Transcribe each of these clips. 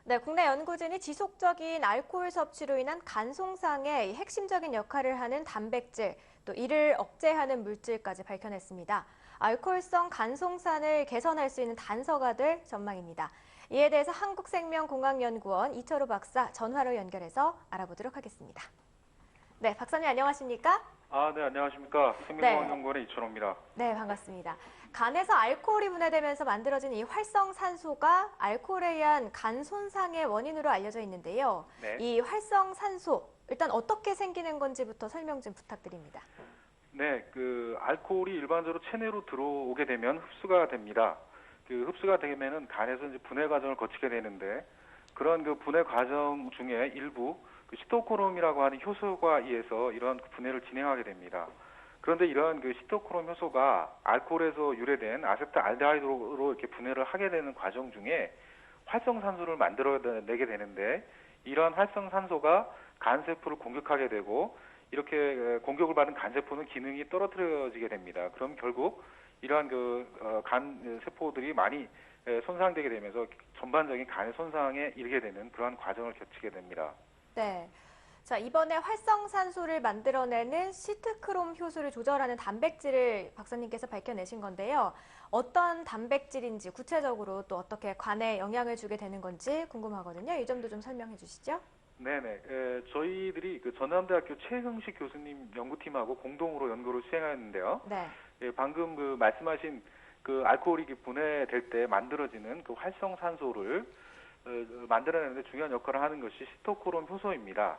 네, 국내 연구진이 지속적인 알코올 섭취로 인한 간 손상에 핵심적인 역할을 하는 단백질, 또 이를 억제하는 물질까지 밝혀냈습니다. 알코올성 간 손상을 개선할 수 있는 단서가 될 전망입니다. 이에 대해서 한국생명공학연구원 이철우 박사 전화로 연결해서 알아보도록 하겠습니다. 네, 박사님 안녕하십니까? 네, 안녕하십니까. 네, 생명공학연구원의 이철호입니다. 네, 반갑습니다. 간에서 알코올이 분해되면서 만들어진 이 활성산소가 알코올에 의한 간 손상의 원인으로 알려져 있는데요. 네. 이 활성산소, 일단 어떻게 생기는 건지부터 설명 좀 부탁드립니다. 네, 알코올이 일반적으로 체내로 들어오게 되면 흡수가 됩니다. 흡수가 되면은 간에서 이제 분해 과정을 거치게 되는데, 그런 분해 과정 중에 일부 시토크롬이라고 하는 효소가 의해서 이러한 분해를 진행하게 됩니다. 그런데 이러한 시토크롬 효소가 알코올에서 유래된 아세트알데하이드로 이렇게 분해를 하게 되는 과정 중에 활성산소를 만들어내게 되는데, 이러한 활성산소가 간세포를 공격하게 되고, 이렇게 공격을 받은 간세포는 기능이 떨어뜨려지게 됩니다. 그럼 결국 이러한 간세포들이 많이 손상되게 되면서 전반적인 간의 손상에 이르게 되는 그러한 과정을 거치게 됩니다. 네. 자, 이번에 활성산소를 만들어내는 시트크롬 효소를 조절하는 단백질을 박사님께서 밝혀내신 건데요. 어떤 단백질인지 구체적으로 또 어떻게 간에 영향을 주게 되는 건지 궁금하거든요. 이 점도 좀 설명해 주시죠. 네네. 저희들이 전남대학교 최흥식 교수님 연구팀하고 공동으로 연구를 수행하였는데요. 네. 방금 말씀하신 알코올이 분해될 때 만들어지는 활성산소를 만들어내는데 중요한 역할을 하는 것이 시토크롬 효소입니다.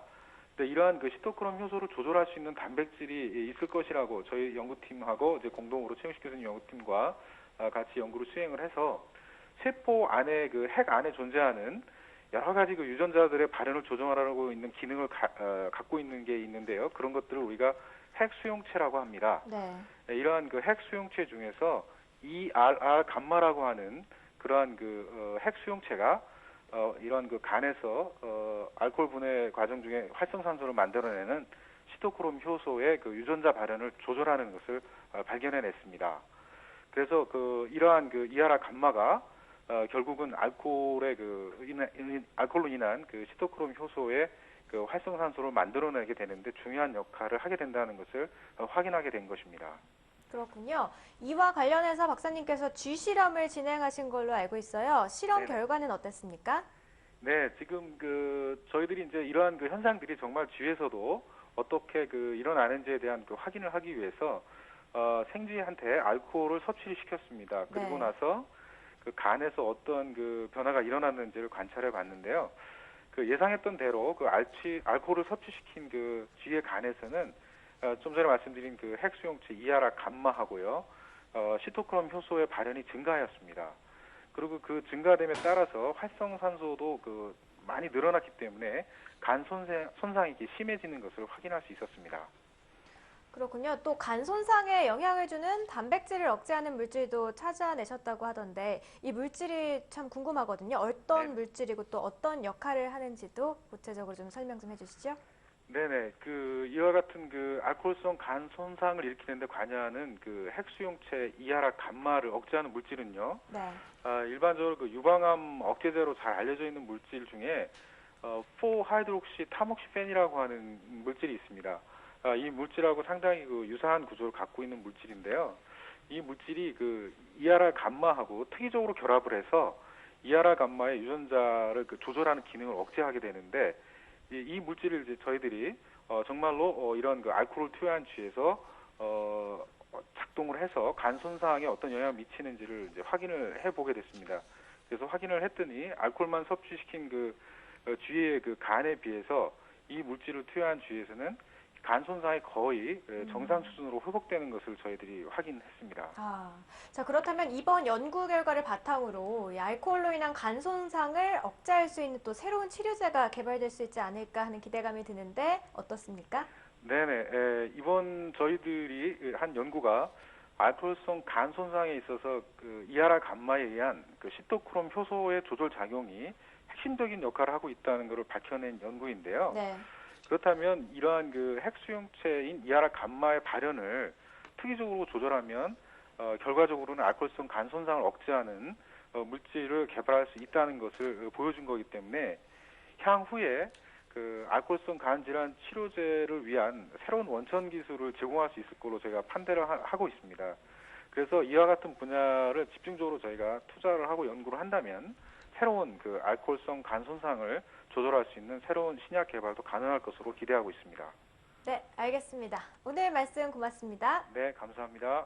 근데 이러한 시토크롬 효소를 조절할 수 있는 단백질이 있을 것이라고 저희 연구팀하고 이제 공동으로 최영식 교수님 연구팀과 같이 연구를 수행을 해서 세포 안에 핵 안에 존재하는 여러 가지 유전자들의 발현을 조정하라고 있는 기능을 갖고 있는 게 있는데요. 그런 것들을 우리가 핵 수용체라고 합니다. 네. 이러한 핵 수용체 중에서 ERR 감마라고 하는 그러한 핵 수용체가 이런 간에서 알코올 분해 과정 중에 활성산소를 만들어내는 시토크롬 효소의 유전자 발현을 조절하는 것을 발견해냈습니다. 그래서 이러한 ERR 감마가 결국은 알코올로 인한 시토크롬 효소의 활성산소를 만들어내게 되는데 중요한 역할을 하게 된다는 것을 확인하게 된 것입니다. 그렇군요. 이와 관련해서 박사님께서 쥐실험을 진행하신 걸로 알고 있어요. 실험 네네. 결과는 어땠습니까? 네, 지금 저희들이 이제 이러한 현상들이 정말 쥐에서도 어떻게 일어나는지에 대한 확인을 하기 위해서 생쥐한테 알코올을 섭취를 시켰습니다. 그리고 네. 나서 간에서 어떤 변화가 일어났는지를 관찰해 봤는데요. 예상했던 대로 알코올을 섭취시킨 쥐의 간에서는 좀 전에 말씀드린 핵 수용체 이아라 감마하고요, 시토크롬 효소의 발현이 증가하였습니다. 그리고 증가됨에 따라서 활성산소도 많이 늘어났기 때문에 간 손상이 심해지는 것을 확인할 수 있었습니다. 그렇군요. 또 간 손상에 영향을 주는 단백질을 억제하는 물질도 찾아내셨다고 하던데 이 물질이 참 궁금하거든요. 어떤 네. 물질이고 또 어떤 역할을 하는지도 구체적으로 좀 설명 좀 해주시죠. 네네. 이와 같은 알코올성 간 손상을 일으키는데 관여하는 핵 수용체 이아라 감마를 억제하는 물질은요. 네. 일반적으로 유방암 억제제로 잘 알려져 있는 물질 중에 4하이드록시 타목시펜이라고 하는 물질이 있습니다. 이 물질하고 상당히 유사한 구조를 갖고 있는 물질인데요. 이 물질이 이아라 감마하고 특이적으로 결합을 해서 이아라 감마의 유전자를 조절하는 기능을 억제하게 되는데, 이 물질을 이제 저희들이 정말로 이런 알코올을 투여한 쥐에서 작동을 해서 간 손상에 어떤 영향을 미치는지를 이제 확인을 해보게 됐습니다. 그래서 확인을 했더니 알코올만 섭취시킨 쥐의 간에 비해서 이 물질을 투여한 쥐에서는 간 손상이 거의 정상 수준으로 회복되는 것을 저희들이 확인했습니다. 자, 그렇다면 이번 연구 결과를 바탕으로 이 알코올로 인한 간 손상을 억제할 수 있는 또 새로운 치료제가 개발될 수 있지 않을까 하는 기대감이 드는데 어떻습니까? 네네. 이번 저희들이 한 연구가 알코올성 간 손상에 있어서 이아라 감마에 의한 시토크롬 효소의 조절 작용이 핵심적인 역할을 하고 있다는 것을 밝혀낸 연구인데요. 네. 그렇다면 이러한 핵 수용체인 이아라 감마의 발현을 특이적으로 조절하면 결과적으로는 알코올성 간 손상을 억제하는 물질을 개발할 수 있다는 것을 보여준 거기 때문에 향후에 그 알코올성 간 질환 치료제를 위한 새로운 원천 기술을 제공할 수 있을 걸로 제가 판단을 하고 있습니다. 그래서 이와 같은 분야를 집중적으로 저희가 투자를 하고 연구를 한다면 새로운 그 알코올성 간 손상을 조절할 수 있는 새로운 신약 개발도 가능할 것으로 기대하고 있습니다. 네, 알겠습니다. 오늘 말씀 고맙습니다. 네, 감사합니다.